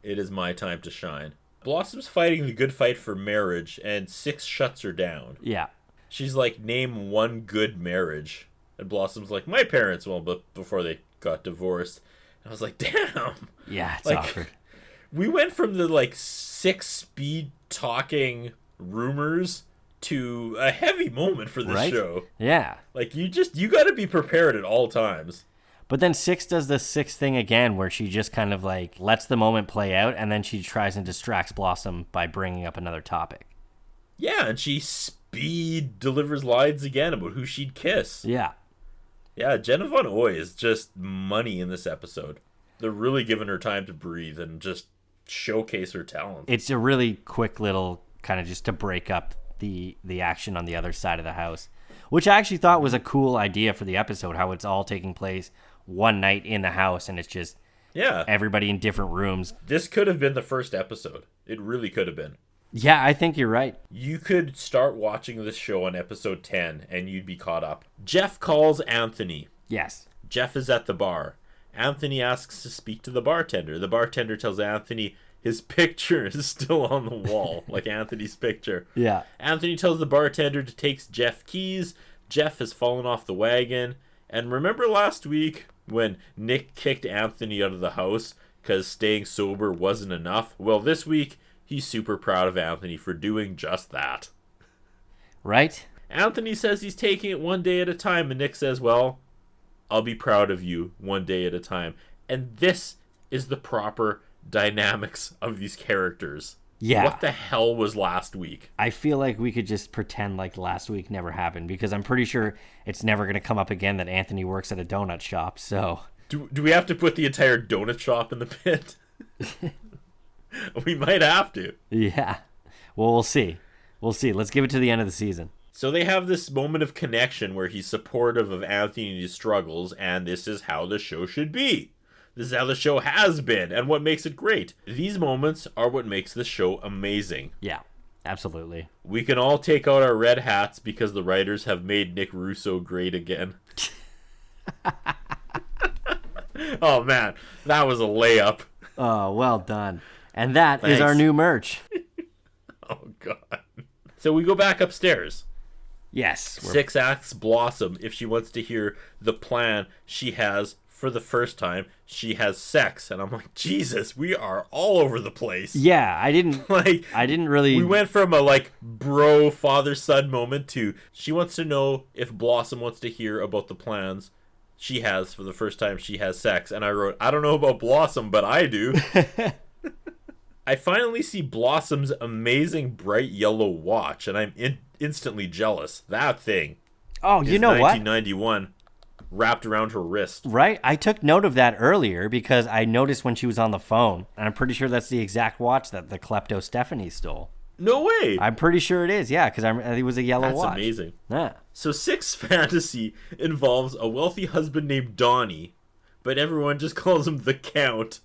It is my time to shine. Blossom's fighting the good fight for marriage, and Six shuts her down. Yeah. She's like, name one good marriage. And Blossom's like, my parents, well, but before they got divorced. And I was like, damn. Yeah, it's Like, awkward. We went from the like 6 speed talking rumors to a heavy moment for this Right? show. Yeah. Like you got to be prepared at all times. But then Six does the Six thing again where she just kind of like lets the moment play out and then she tries and distracts Blossom by bringing up another topic. Yeah, and she speed delivers lines again about who she'd kiss. Yeah. Yeah, Jenna Von Oy is just money in this episode. They're really giving her time to breathe and just showcase her talent. It's a really quick little kind of just to break up the action on the other side of the house, which I actually thought was a cool idea for the episode, how it's all taking place one night in the house and it's just everybody in different rooms. This could have been the first episode. It really could have been. Yeah, I think you're right. You could start watching this show on episode 10 and you'd be caught up. Jeff calls Anthony. Yes. Jeff is at the bar. Anthony asks to speak to the bartender. The bartender tells Anthony his picture is still on the wall, like Anthony's picture. Yeah. Anthony tells the bartender to take Jeff keys. Jeff has fallen off the wagon. And remember last week when Nick kicked Anthony out of the house because staying sober wasn't enough? Well, this week, he's super proud of Anthony for doing just that. Right? Anthony says he's taking it one day at a time, and Nick says, well, I'll be proud of you one day at a time. And this is the proper dynamics of these characters. Yeah. What the hell was last week? I feel like we could just pretend like last week never happened because I'm pretty sure it's never going to come up again that Anthony works at a donut shop, so... Do we have to put the entire donut shop in the pit? We might have to. Yeah. Well, we'll see. We'll see. Let's give it to the end of the season. So they have this moment of connection where he's supportive of Anthony's struggles, and this is how the show should be. This is how the show has been, and what makes it great. These moments are what makes the show amazing. Yeah, absolutely. We can all take out our red hats because the writers have made Nick Russo great again. Oh, man. That was a layup. Oh, well done. And that Thanks. is our new merch. Oh, God. So we go back upstairs. Yes. Six asks Blossom if she wants to hear the plan she has for the first time. She has sex. And I'm like, Jesus, we are all over the place. Yeah, I didn't really... We went from a like bro father-son moment to she wants to know if Blossom wants to hear about the plans she has for the first time she has sex. And I wrote, I don't know about Blossom, but I do. I finally see Blossom's amazing bright yellow watch, and I'm instantly jealous. That thing. Oh, you know what? 1991. wrapped around her wrist. Right? I took note of that earlier because I noticed when she was on the phone. And I'm pretty sure that's the exact watch that the klepto Stephanie stole. No way! I'm pretty sure it is, yeah, because it was a yellow watch. That's amazing. Yeah. So Six's fantasy involves a wealthy husband named Donnie, but everyone just calls him the Count.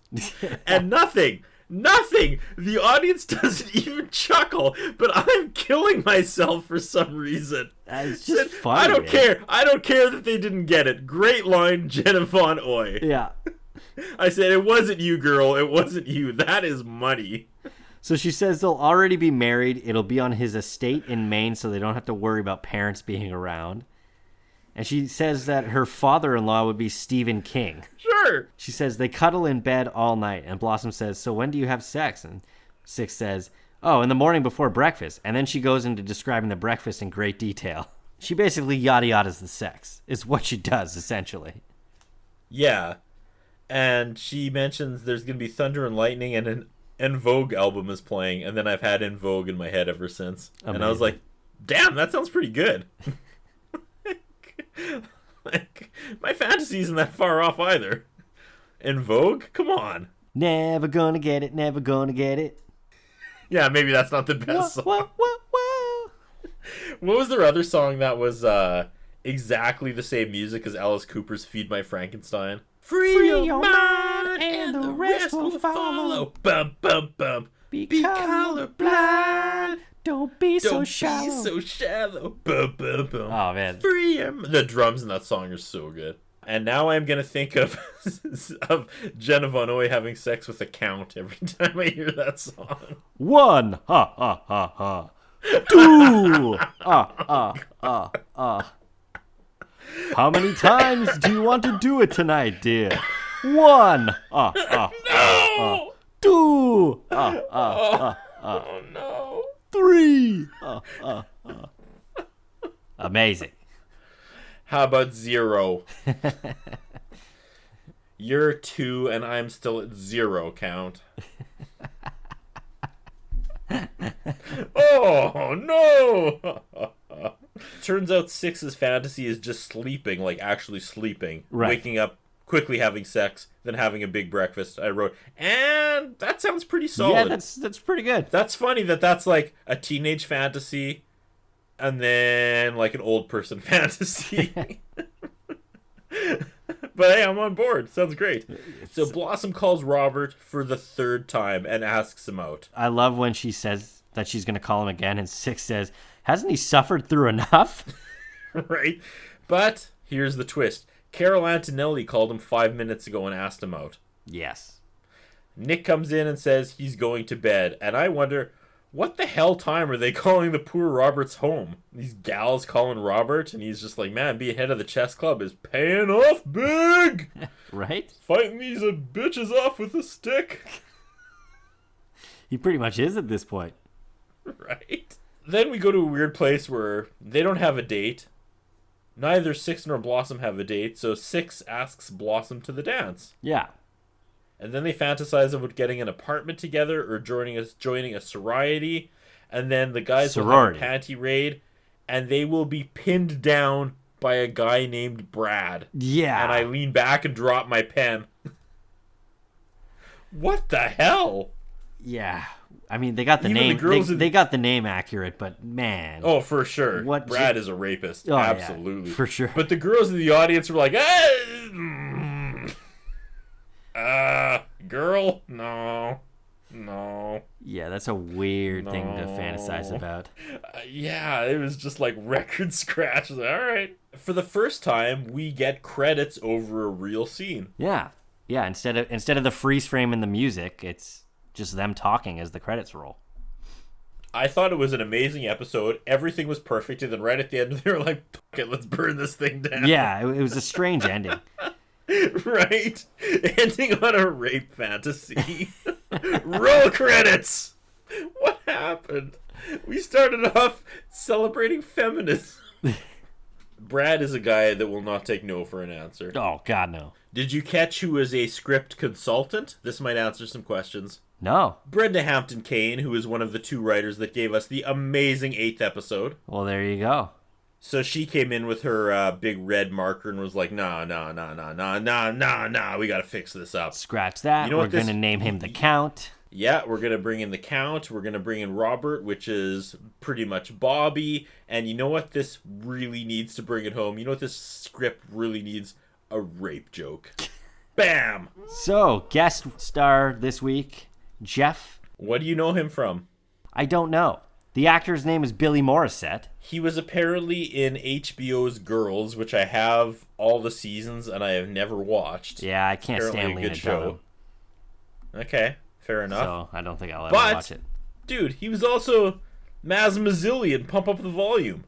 And nothing! The audience doesn't even chuckle, but I'm killing myself for some reason. It's just funny, I don't man. care. I don't care that they didn't get it. Great line, Jenna Von Oy. Yeah. I said, it wasn't you, girl. It wasn't you. That is money. So she says they'll already be married. It'll be on his estate in Maine, so they don't have to worry about parents being around. And she says that her father-in-law would be Stephen King. Sure. She says they cuddle in bed all night. And Blossom says, so when do you have sex? And Six says, oh, in the morning before breakfast. And then she goes into describing the breakfast in great detail. She basically yada-yadas the sex. It's what she does, essentially. Yeah. And she mentions there's going to be thunder and lightning and an En Vogue album is playing. And then I've had En Vogue in my head ever since. Amazing. And I was like, damn, that sounds pretty good. Like, my fantasy isn't that far off either. En Vogue? Come on. Never gonna get it, never gonna get it. Yeah, maybe that's not the best song. Whoa. What was their other song that was exactly the same music as Alice Cooper's Feed My Frankenstein? Free your mind and the rest will follow. Bum, bum, bum. Be colorblind. Don't be so shallow. Don't be so shallow. Bum, bum, bum. Oh, man. Free your mind. The drums in that song are so good. And now I'm going to think of Jenna Von Oy having sex with a count every time I hear that song. 1, ha, ha, ha, ha. 2, How many times do you want to do it tonight, dear? 1, No! 2, Oh, no. 3. Amazing. How about 0? You're 2 and I'm still at 0, Count. Oh, no! Turns out Six's fantasy is just sleeping, like actually sleeping. Right. Waking up, quickly having sex, then having a big breakfast. I wrote, and that sounds pretty solid. Yeah, that's pretty good. That's funny that's like a teenage fantasy and then like an old person fantasy. But hey, I'm on board. Sounds great. So Blossom calls Robert for the 3rd time and asks him out. I love when she says that she's going to call him again, and Six says, hasn't he suffered through enough? Right? But here's the twist. Carol Antonelli called him 5 minutes ago and asked him out. Yes. Nick comes in and says he's going to bed, and I wonder, what the hell time are they calling the poor Robert's home? These gals calling Robert, and he's just like, man, being head of the chess club is paying off big! Right? Fighting these bitches off with a stick. He pretty much is at this point. Right? Then we go to a weird place where they don't have a date. Neither Six nor Blossom have a date, so Six asks Blossom to the dance. Yeah. And then they fantasize about getting an apartment together or joining a sorority. And then the guys will have a panty raid. And they will be pinned down by a guy named Brad. Yeah. And I lean back and drop my pen. What the hell? Yeah. I mean, they got the Even name. the girls They got the name accurate, but man. Oh, for sure. What Brad is a rapist. Oh, absolutely. Yeah, for sure. But the girls in the audience were like, girl? No. Yeah, that's a weird thing to fantasize about. Yeah, it was just like record scratch. All right. For the first time, we get credits over a real scene. Yeah. Yeah, instead of the freeze frame and the music, it's just them talking as the credits roll. I thought it was an amazing episode. Everything was perfect, and then right at the end, they were like, "Okay, let's burn this thing down." Yeah, it was a strange ending. Right? Ending on a rape fantasy. Roll credits! What happened? We started off celebrating feminism. Brad is a guy that will not take no for an answer. Oh, God, no. Did you catch who is a script consultant? This might answer some questions. No. Brenda Hampton Kane, who is one of the 2 writers that gave us the amazing 8th episode. Well, there you go. So she came in with her big red marker and was like, nah, we gotta fix this up. Scratch that. You know We're what this- going to name him the Count. Yeah, we're gonna bring in the Count, we're gonna bring in Robert, which is pretty much Bobby, and you know what this really needs to bring it home? You know what this script really needs? A rape joke. Bam! So, guest star this week, Jeff. What do you know him from? I don't know. The actor's name is Billy Morissette. He was apparently in HBO's Girls, which I have all the seasons and I have never watched. Yeah, I can't Apparently stand a Lena good show. Dunham, Okay, fair enough. so I don't think I'll ever But- watch it. Dude, he was also Maz Mazzilli in Pump Up the Volume,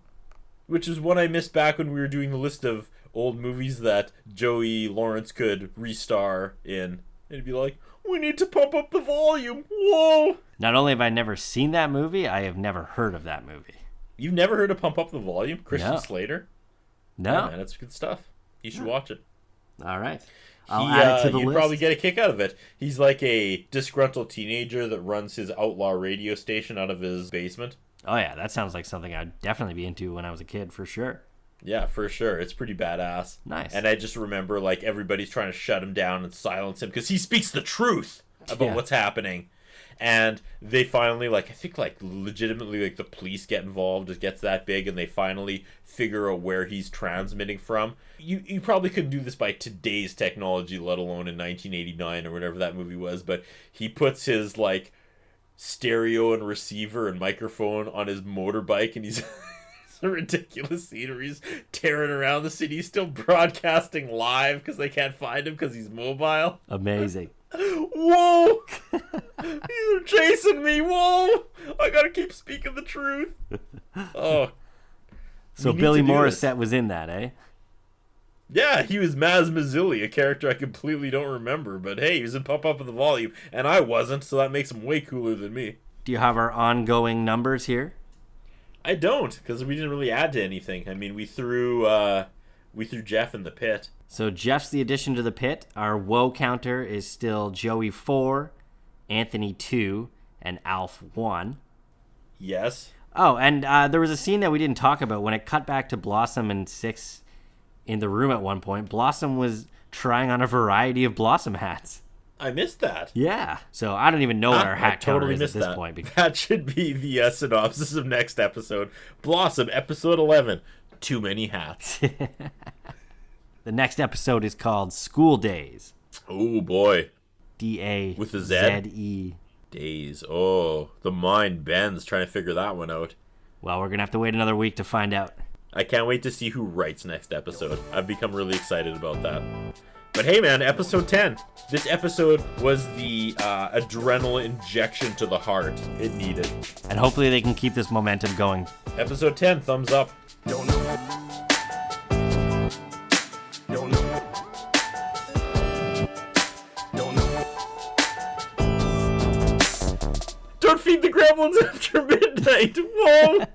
which is one I missed back when we were doing the list of old movies that Joey Lawrence could re-star in. It'd be like, we need to pump up the volume. Whoa! Not only have I never seen that movie, I have never heard of that movie. You've never heard of Pump Up the Volume? Christian No. Slater? No. Yeah, man, it's good stuff. You should watch it. All right. I'll add it to the you'd list. probably get a kick out of it. He's like a disgruntled teenager that runs his outlaw radio station out of his basement. Oh, yeah. That sounds like something I'd definitely be into when I was a kid, for sure. Yeah, for sure. It's pretty badass. Nice. And I just remember, like, everybody's trying to shut him down and silence him because he speaks the truth about Yeah. what's happening. And they finally, like, I think, like, legitimately, like, the police get involved. It gets that big, and they finally figure out where he's transmitting from. You probably couldn't do this by today's technology, let alone in 1989 or whatever that movie was, but he puts his, like, stereo and receiver and microphone on his motorbike, and he's... a ridiculous scene where he's tearing around the city. He's still broadcasting live because they can't find him because he's mobile. Amazing. Whoa! They're chasing me. Whoa! I gotta keep speaking the truth. Oh. So We need Billy to do Morissette was in that, eh? Yeah, he was Maz Mazzilli, a character I completely don't remember. But hey, he was in Pump Up the Volume, and I wasn't, so that makes him way cooler than me. Do you have our ongoing numbers here? I don't, because we didn't really add to anything. I mean, we threw Jeff in the pit. So Jeff's the addition to the pit. Our woe counter is still Joey 4, Anthony 2, and Alf 1. Yes. Oh, and there was a scene that we didn't talk about. When it cut back to Blossom and Six in the room at one point, Blossom was trying on a variety of Blossom hats. I missed that. Yeah. So I don't even know what our I hat counter totally is at missed this that. point. Because That should be the synopsis of next episode. Blossom, episode 11. Too many hats. the next episode is called School Days. Oh, boy. D-A With a Z? Z-E. Days. Oh, the mind bends trying to figure that one out. Well, we're going to have to wait another week to find out. I can't wait to see who writes next episode. I've become really excited about that. But hey, man, episode 10. This episode was the adrenaline injection to the heart it needed. And hopefully they can keep this momentum going. Episode 10, thumbs up. Don't know. Don't know. Don't know. Don't feed the gremlins after midnight. Whoa.